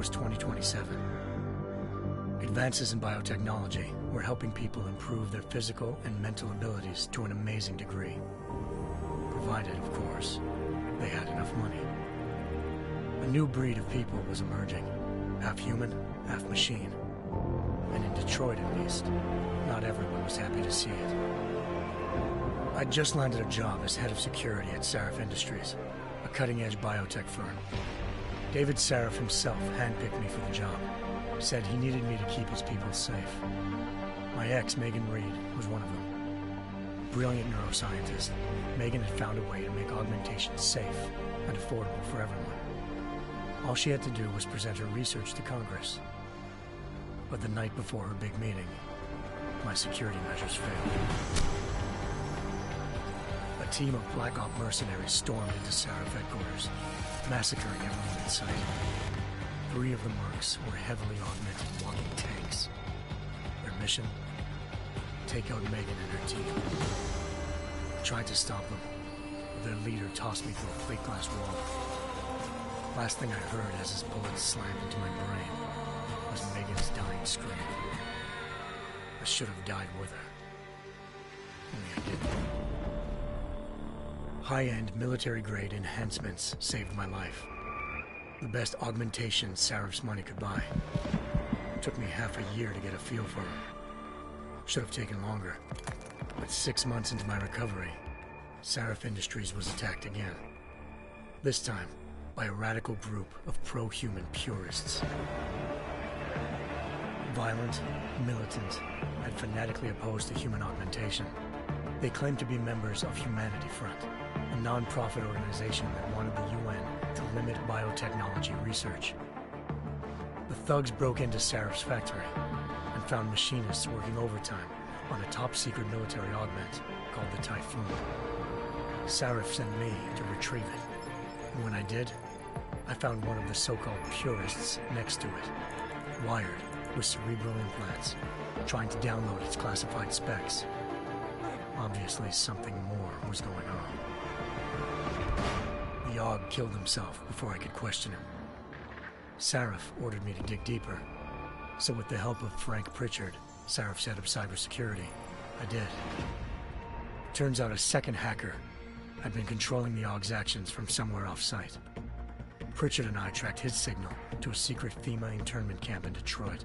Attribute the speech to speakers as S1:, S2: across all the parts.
S1: was 2027. Advances in biotechnology were helping people improve their physical and mental abilities to an amazing degree. Provided, of course, they had enough money. A new breed of people was emerging, half human, half machine. And in Detroit, at least, not everyone was happy to see it. I'd just landed a job as head of security at Sarif Industries, a cutting-edge biotech firm. David Sarif himself handpicked me for the job, said he needed me to keep his people safe. My ex, Megan Reed, was one of them. Brilliant neuroscientist, Megan had found a way to make augmentation safe and affordable for everyone. All she had to do was present her research to Congress. But the night before her big meeting, my security measures failed. A team of Black Op mercenaries stormed into Sarif headquarters, massacring everyone in sight. 3 of the mercs were heavily augmented walking tanks. Their mission? Take out Megan and her team. I tried to stop them, but their leader tossed me through a plate glass wall. Last thing I heard as his bullets slammed into my brain was Megan's dying scream. I should have died with her. Only I didn't. High-end military-grade enhancements saved my life. The best augmentation Sarif's money could buy. It took me half a year to get a feel for her. Should have taken longer. But 6 months into my recovery, Sarif Industries was attacked again. This time, by a radical group of pro-human purists. Violent, militant, and fanatically opposed to human augmentation. They claimed to be members of Humanity Front, a non-profit organization that wanted the UN to limit biotechnology research. The thugs broke into Sarif's factory and found machinists working overtime on a top-secret military augment called the Typhoon. Sarif sent me to retrieve it, and when I did, I found one of the so-called purists next to it, wired with cerebral implants, trying to download its classified specs. Obviously, something more was going on. The AUG killed himself before I could question him. Sarif ordered me to dig deeper, so with the help of Frank Pritchard, Sarif's head of cybersecurity, I did. Turns out a second hacker had been controlling the AUG's actions from somewhere off-site. Pritchard and I tracked his signal to a secret FEMA internment camp in Detroit.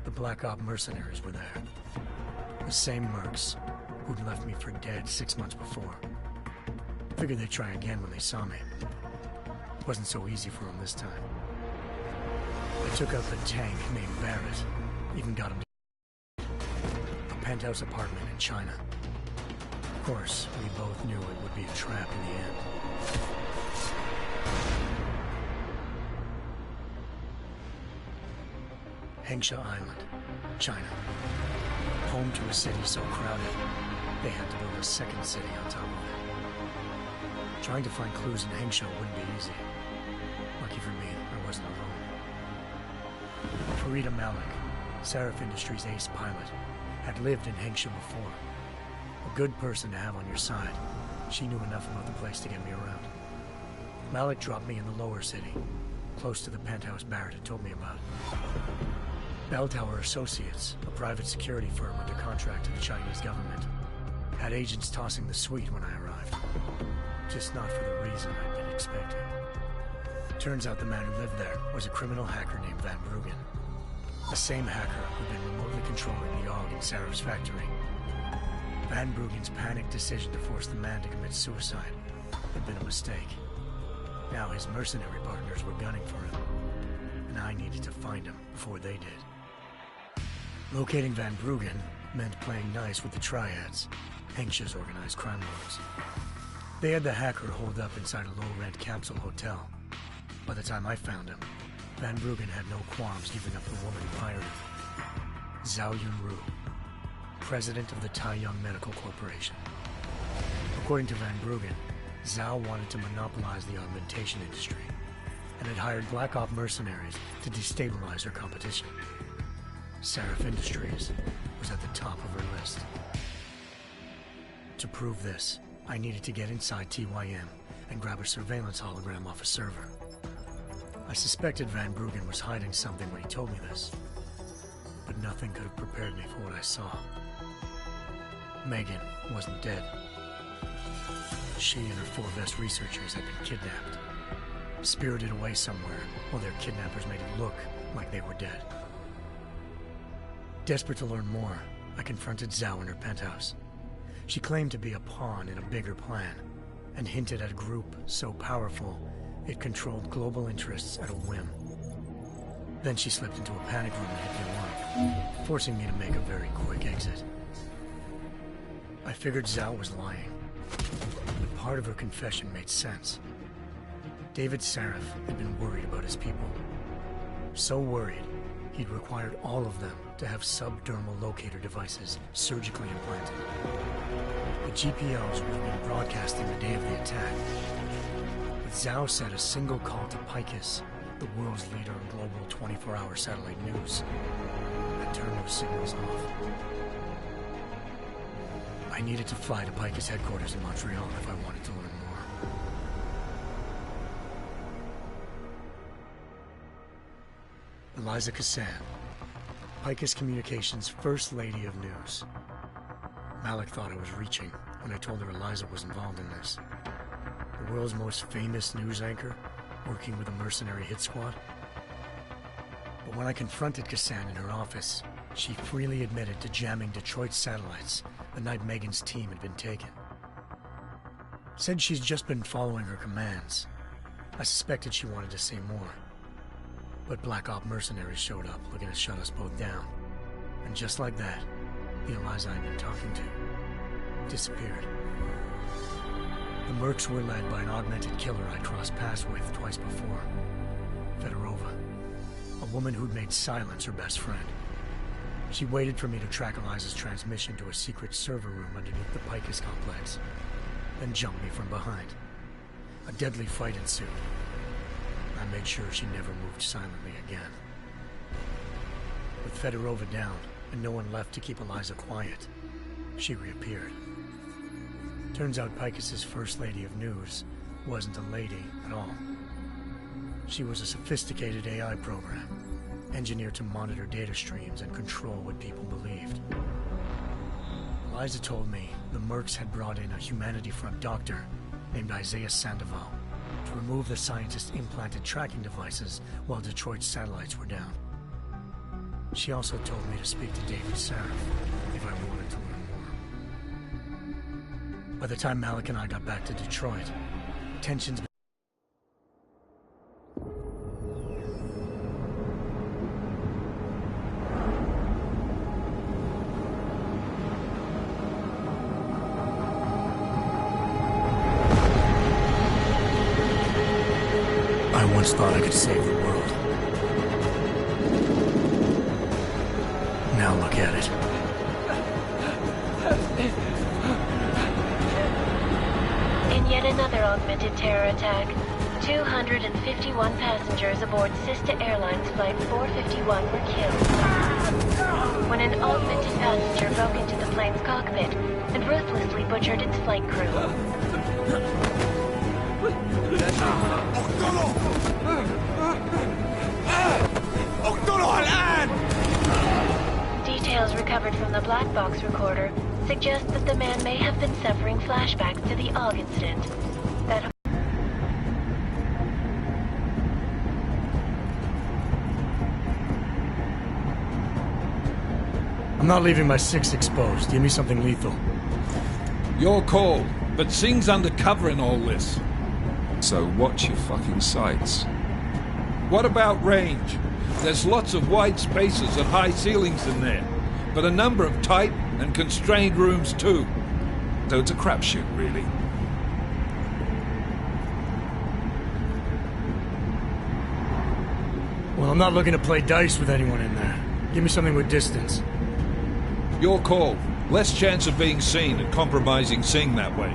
S1: The Black Op mercenaries were there. The same mercs who'd left me for dead 6 months before. Figured they'd try again when they saw me. It wasn't so easy for them this time. I took out the tank named Barrett, even got him to a penthouse apartment in China. Of course, we both knew it would be a trap in the end. Hengsha Island, China. Home to a city so crowded, they had to build a second city on top of it. Trying to find clues in Hengsha wouldn't be easy. Lucky for me, I wasn't alone. Farida Malik, Sarif Industries' ace pilot, had lived in Hengsha before. A good person to have on your side. She knew enough about the place to get me around. Malik dropped me in the lower city, close to the penthouse Barrett had told me about. Bell Tower Associates, a private security firm under contract to the Chinese government, had agents tossing the suite when I arrived. Just not for the reason I'd been expecting. Turns out the man who lived there was a criminal hacker named Van Bruggen. The same hacker who'd been remotely controlling the AUG in Sarif's factory. Van Bruggen's panicked decision to force the man to commit suicide had been a mistake. Now his mercenary partners were gunning for him, and I needed to find him before they did. Locating Van Bruggen meant playing nice with the Triads, Hengsha's organized crime lords. They had the hacker holed up inside a low-rent capsule hotel. By the time I found him, Van Bruggen had no qualms giving up the woman who hired him. Zhao Yunru, president of the Taiyang Medical Corporation. According to Van Bruggen, Zhao wanted to monopolize the augmentation industry and had hired Black Op mercenaries to destabilize her competition. Sarif Industries was at the top of her list. To prove this, I needed to get inside TYM and grab a surveillance hologram off a server. I suspected Van Bruggen was hiding something when he told me this, but nothing could have prepared me for what I saw. Megan wasn't dead. She and her 4 Vest researchers had been kidnapped, spirited away somewhere while their kidnappers made it look like they were dead. Desperate to learn more, I confronted Zhao in her penthouse. She claimed to be a pawn in a bigger plan, and hinted at a group so powerful it controlled global interests at a whim. Then she slipped into a panic room and hit the alarm, forcing me to make a very quick exit. I figured Zhao was lying, but part of her confession made sense. David Sarif had been worried about his people. So worried, he'd required all of them to have subdermal locator devices surgically implanted. The GPOs would have been broadcasting the day of the attack. But Zhao said a single call to Picus, the world's leader in global 24-hour satellite news, had turned those signals off. I needed to fly to Picus headquarters in Montreal if I wanted to learn more. Eliza Cassan, Picus Communications' First Lady of News. Malik thought I was reaching when I told her Eliza was involved in this. The world's most famous news anchor, working with a mercenary hit squad. But when I confronted Cassan in her office, she freely admitted to jamming Detroit's satellites the night Megan's team had been taken. Said she's just been following her commands. I suspected she wanted to say more. But Black Op mercenaries showed up, looking to shut us both down. And just like that, the Eliza I'd been talking to disappeared. The Mercs were led by an augmented killer I crossed paths with twice before. Fedorova, a woman who'd made silence her best friend. She waited for me to track Eliza's transmission to a secret server room underneath the Picus complex, then jumped me from behind. A deadly fight ensued. I made sure she never moved silently again. With Fedorova down, and no one left to keep Eliza quiet, she reappeared. Turns out Picus's First Lady of News wasn't a lady at all. She was a sophisticated AI program, engineered to monitor data streams and control what people believed. Eliza told me the Mercs had brought in a Humanity Front doctor named Isaiah Sandoval to remove the scientist's implanted tracking devices while Detroit's satellites were down. She also told me to speak to David Sarif if I wanted to learn more. By the time Malik and I got back to Detroit, tensions... I once thought I could save the world. Now look at it.
S2: In yet another augmented terror attack, 251 passengers aboard Sista Airlines Flight 451 were killed when an augmented passenger broke into the plane's cockpit and ruthlessly butchered its flight crew. Details recovered from the black box recorder suggest that the man may have been suffering flashbacks to the AUG incident. That
S1: I'm not leaving my 6 exposed. Give me something lethal.
S3: Your call, but Singh's undercover in all this.
S4: So watch your fucking sights.
S3: What about range? There's lots of wide spaces and high ceilings in there, but a number of tight and constrained rooms too.
S4: So it's a crapshoot, really.
S1: Well, I'm not looking to play dice with anyone in there. Give me something with distance.
S3: Your call. Less chance of being seen and compromising Singh that way.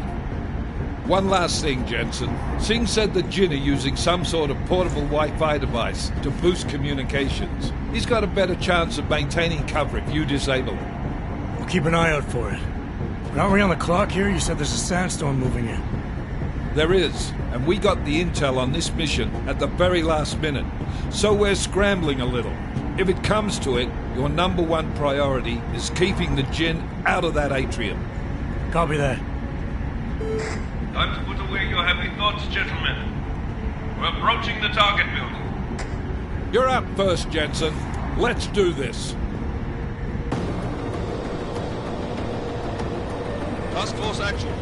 S3: One last thing, Jensen. Singh said that Jin are using some sort of portable Wi-Fi device to boost communications. He's got a better chance of maintaining cover if you disable it.
S1: We'll keep an eye out for it. But aren't we on the clock here? You said there's a sandstorm moving in.
S3: There is, and we got the intel on this mission at the very last minute, so we're scrambling a little. If it comes to it, your number one priority is keeping the Jinn out of that atrium.
S1: Copy that.
S5: Time to put away your happy thoughts, gentlemen. We're approaching the target building.
S3: You're up first, Jensen. Let's do this.
S5: Task Force action.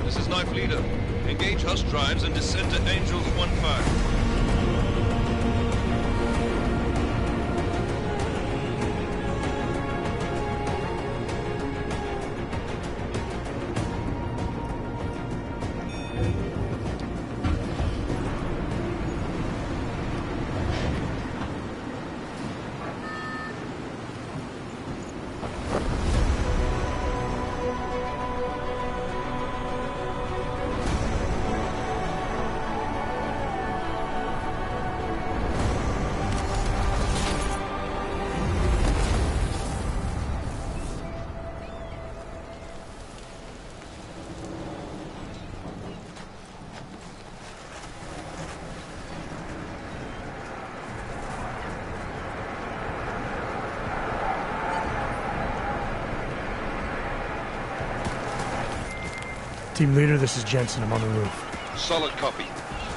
S5: This is Knife Leader. Engage Hush drives and descend to Angels 1-5.
S1: Team leader, this is Jensen. I'm on the roof.
S3: Solid copy.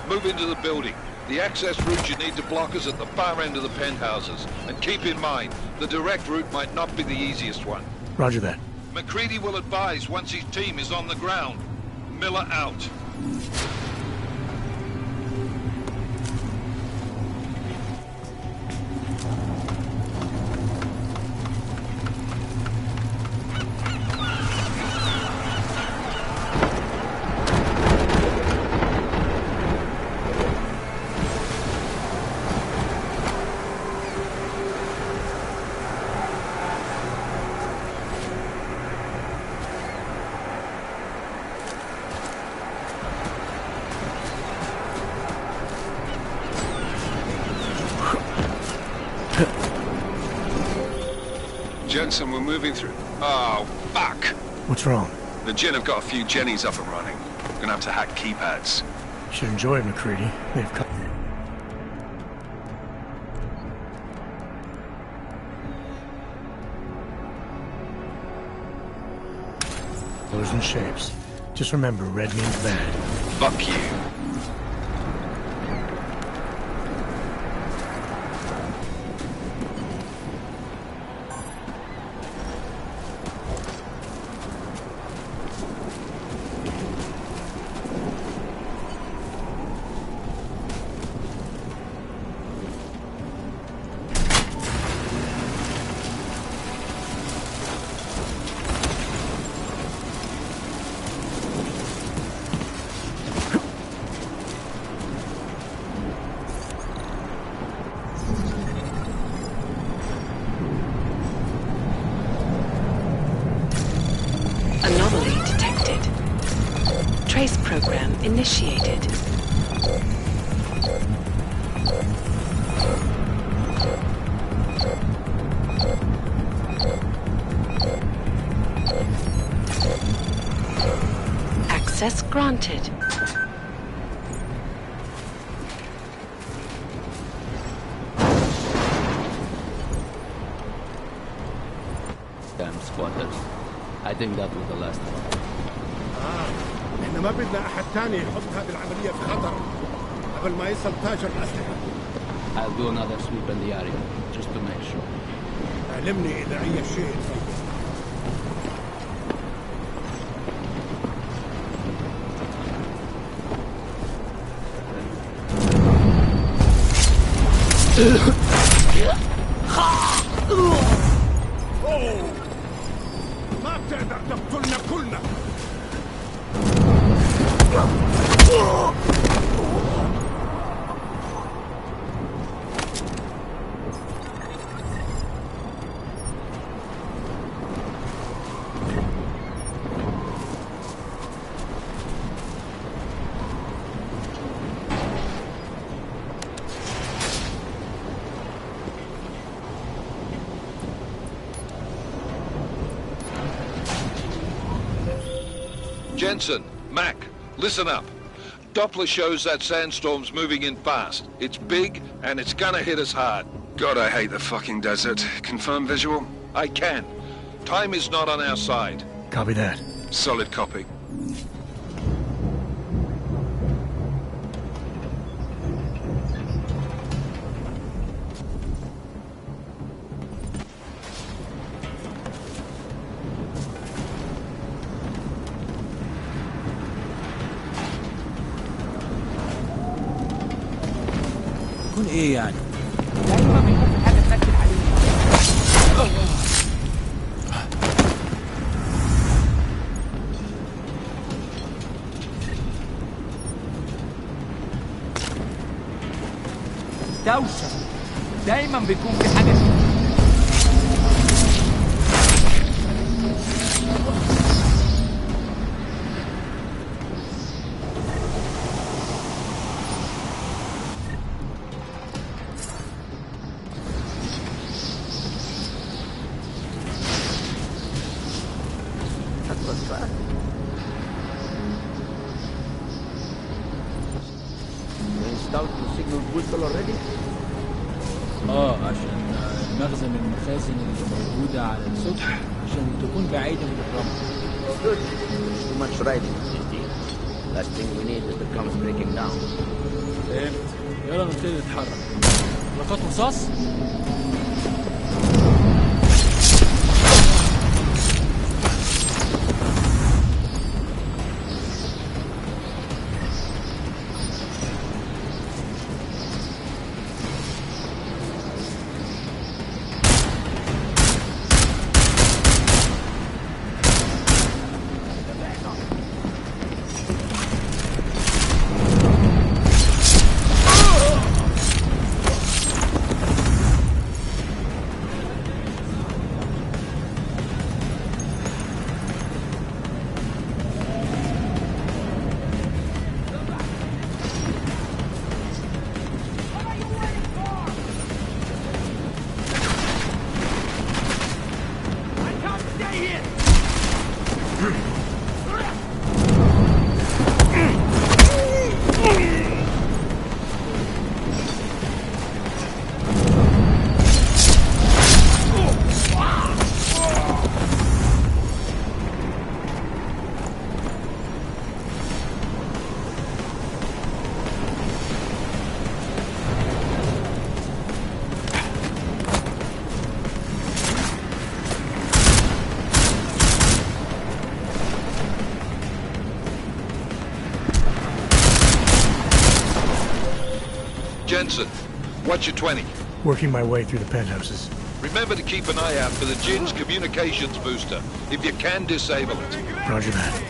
S3: Move into the building. The access route you need to block is at the far end of the penthouses. And keep in mind, the direct route might not be the easiest one.
S1: Roger that.
S3: McCready will advise once his team is on the ground. Miller out.
S4: Jensen, we're moving through. Oh, fuck!
S1: What's wrong?
S4: The Jinn have got a few Jennies up and running. Gonna have to hack keypads.
S1: You should enjoy it, McCready. They've come. Colors and shapes. Just remember, red means bad.
S4: Fuck you.
S6: Anomaly detected. Trace program initiated. Access granted.
S7: Damn squatters. I think that was the last one.
S8: احنا ما بدنا احد تاني يحط هذه العملية في خطر قبل ما يصل تاجر الأسلحة.
S7: I'll do another sweep in the area, just to make sure.
S8: علمني إذا أي شيء ما بتقدر تقتلنا كلنا.
S3: Jensen, Mac, listen up. Doppler shows that sandstorm's moving in fast. It's big, and it's gonna hit us hard.
S4: God, I hate the fucking desert. Confirm visual?
S3: I can. Time is not on our side.
S1: Copy that.
S4: Solid copy.
S9: يكون ايه يعني؟
S10: دايما بيكون في حاجه تركز عليها. دوشه دايما بيكون في حاجه.
S9: عشان مخزن المخازن اللي موجودة على السطح عشان تكون بعيدة من الرمل.
S11: Good. There's too much riding in this deal. Last thing we need is the comes breaking down.
S9: فهمت. يلا نبتدي نتحرك. لقط رصاص؟
S3: Jensen, what's your 20?
S1: Working my way through the penthouses.
S3: Remember to keep an eye out for the Jin's communications booster. If you can, disable it.
S1: Roger that.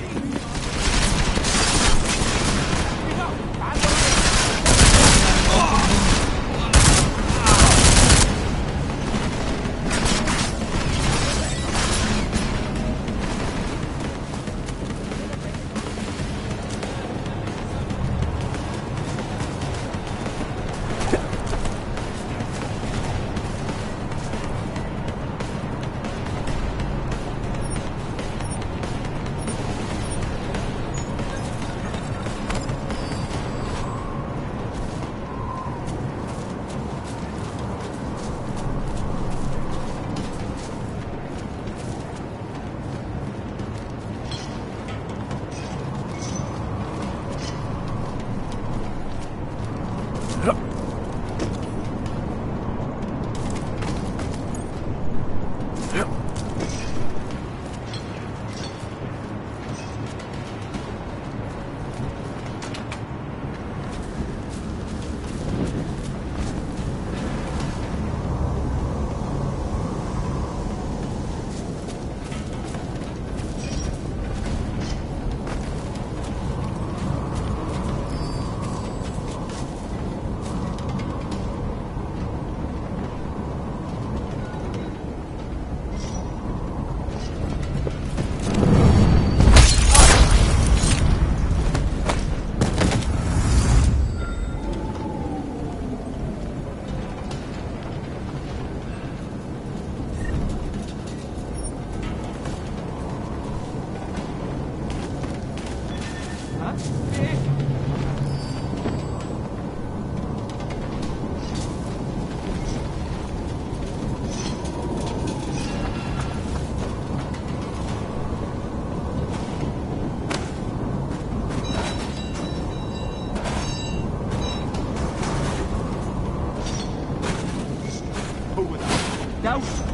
S10: دوشة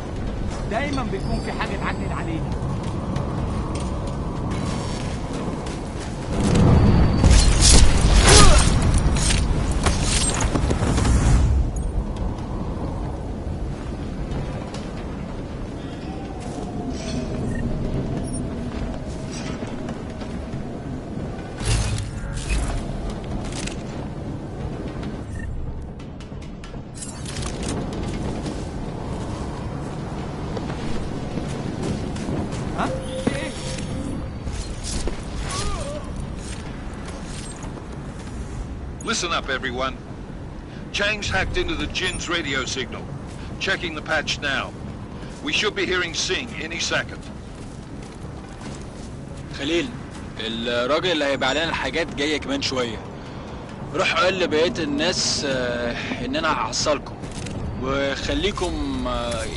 S10: دايما بيكون في حاجة تعجل علينا.
S3: Listen up, everyone. Chang's hacked into the Jin's radio signal. Checking the patch now. We should be hearing Sing any second.
S9: خليل، الراجل اللي هيبقى لنا الحاجات جاية كمان شوية. روح قول لبقية الناس إن أنا هحصلكم وخليكم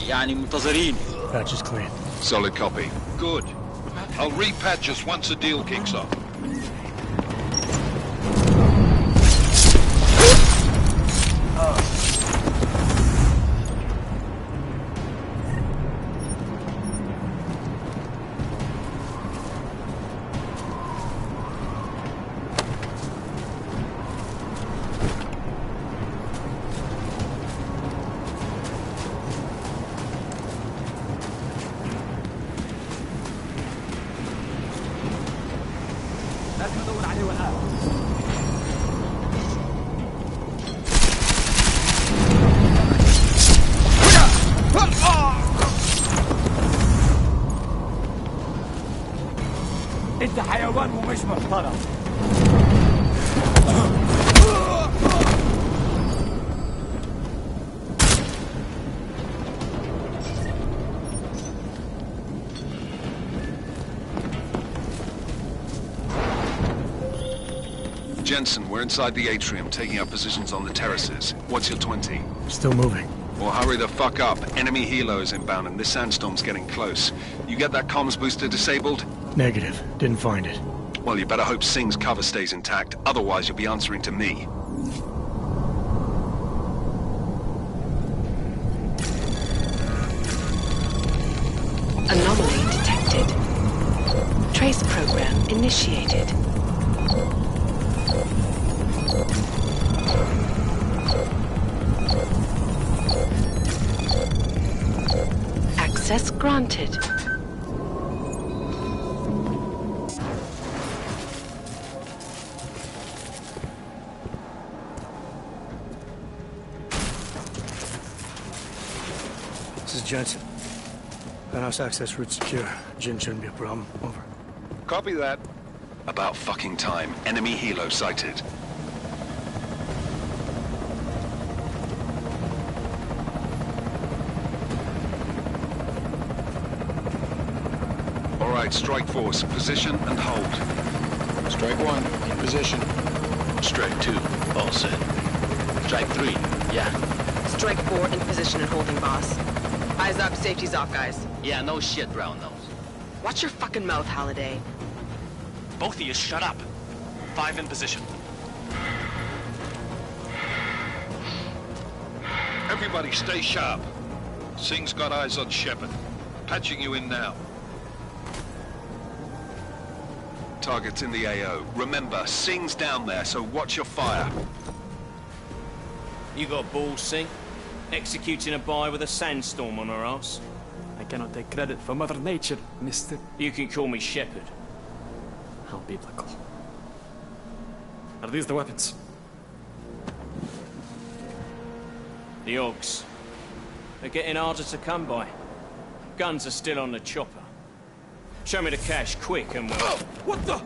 S9: يعني منتظرين.
S1: Patch is clean.
S3: Solid copy. Good. I'll repatch us once the deal kicks off.
S10: لازم ندور عليه والآن. انت حيوان ومش محترم.
S4: Jensen, we're inside the atrium, taking up positions on the terraces. What's your 20?
S1: Still moving.
S4: Well, hurry the fuck up. Enemy helo is inbound and this sandstorm's getting close. You get that comms booster disabled?
S1: Negative. Didn't find it.
S4: Well, you better hope Singh's cover stays intact. Otherwise, you'll be answering to me.
S6: Anomaly detected. Trace program initiated. Access granted.
S1: This is Jensen. Penthouse access route secure. Jin shouldn't be a problem. Over.
S4: Copy that. About fucking time. Enemy helo sighted. All right, strike force. Position and hold.
S9: Strike 1, in position.
S12: Strike 2, all set. Strike 3, yeah.
S13: Strike 4, in position and holding, boss. Eyes up, safety's off, guys.
S12: Yeah, no shit, brown nose.
S13: Watch your fucking mouth, Halliday.
S12: Both of you shut up. 5 in position.
S3: Everybody stay sharp. Singh's got eyes on Shepard. Patching you in now.
S4: Target's in the AO. Remember, Singh's down there, so watch your fire.
S5: You got balls, Singh? Executing a buy with a sandstorm on her ass?
S10: I cannot take credit for Mother Nature, mister.
S5: You can call me Shepard.
S10: How biblical. Are these the weapons?
S5: The Ogs. They're getting harder to come by. Guns are still on the chopper. Show me the cash, quick, and we'll...
S10: Oh, what the?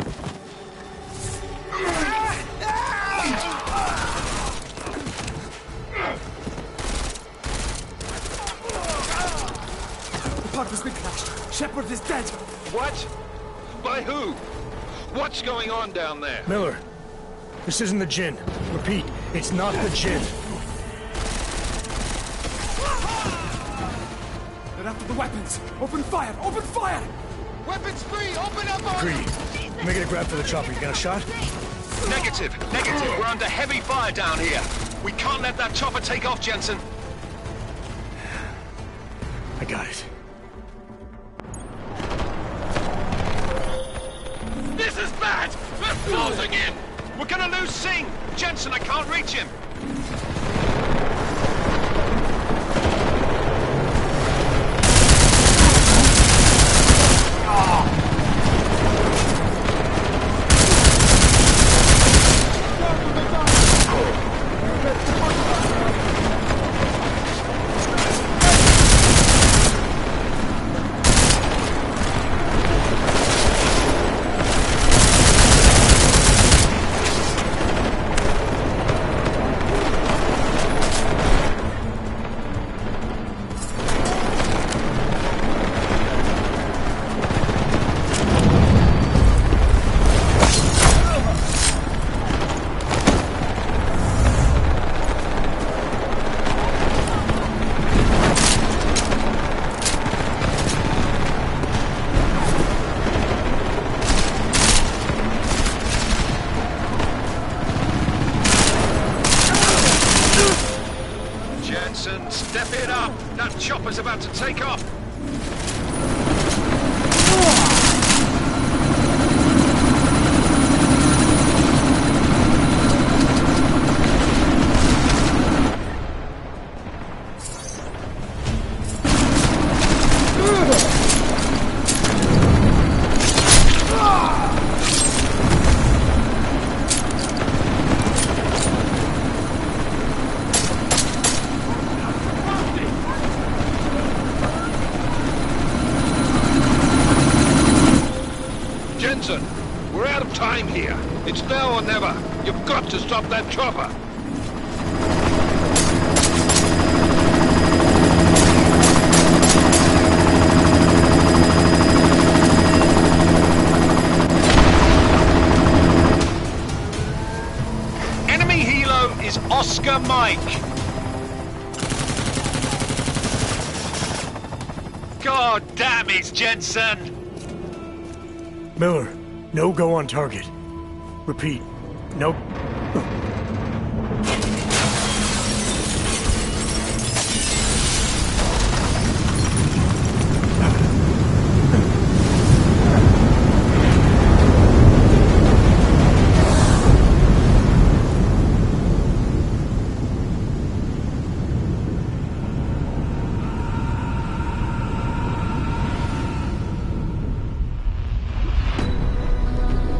S10: The part has been crashed. Shepard is dead.
S3: What? By who? What's going on down there?
S1: Miller, this isn't the Jinn. Repeat, it's not the Jinn.
S10: They're after the weapons. Open fire! Open fire!
S3: Weapons free! Open up on...
S1: Greedy. Making a grab for the chopper. You got a shot?
S4: Negative. Negative. We're under heavy fire down here. We can't let that chopper take off, Jensen.
S1: I got it.
S4: This is bad! We're closing in! We're gonna lose Singh! Jensen, I can't reach him! Step it up! That chopper's about to take off! We're out of time here. It's now or never. You've got to stop that chopper. Enemy helo is Oscar Mike. God damn it, Jensen!
S1: Miller, no go on target. Repeat, no...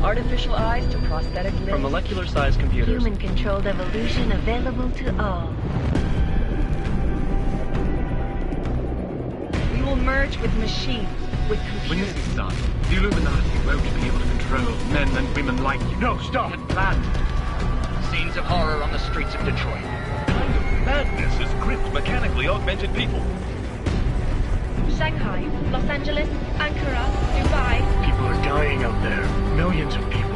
S14: Artificial eyes to prosthetic limbs.
S15: From molecular-sized computers.
S2: Human-controlled evolution available to all.
S14: We will merge with machines, with computers.
S15: When this is done, the Illuminati won't be able to control men and women like you.
S16: No, stop!
S15: And planned. Scenes of horror on the streets of Detroit.
S16: Kind of madness is crypt mechanically augmented people.
S2: Shanghai, Los Angeles, Ankara, Dubai.
S1: People are dying out there. Millions of people.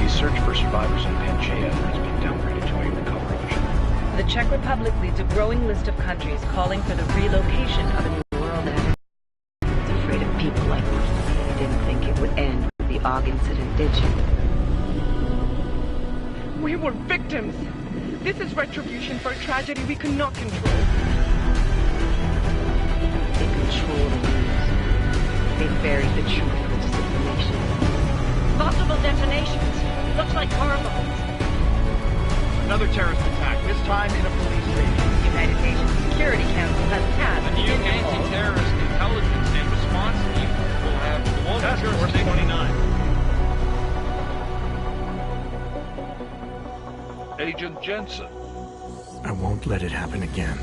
S16: The search for survivors in Panchaea has been downgraded to a recovery mission.
S14: The Czech Republic leads a growing list of countries calling for the relocation of a new world order.
S6: It's afraid of people like me. You didn't think it would end with the AUG incident, did you?
S10: We were victims. This is retribution for a tragedy we could not control.
S6: They control the news. They buried the truth with disinformation.
S10: Multiple detonations. Looks like hormones.
S16: Another terrorist attack, this time in a police station.
S14: The United Nations Security Council has passed
S15: A new anti-terrorist intelligence and response team will have global
S16: Task Force
S15: jurisdiction.
S16: 29.
S3: Agent Jensen.
S1: I won't let it happen again.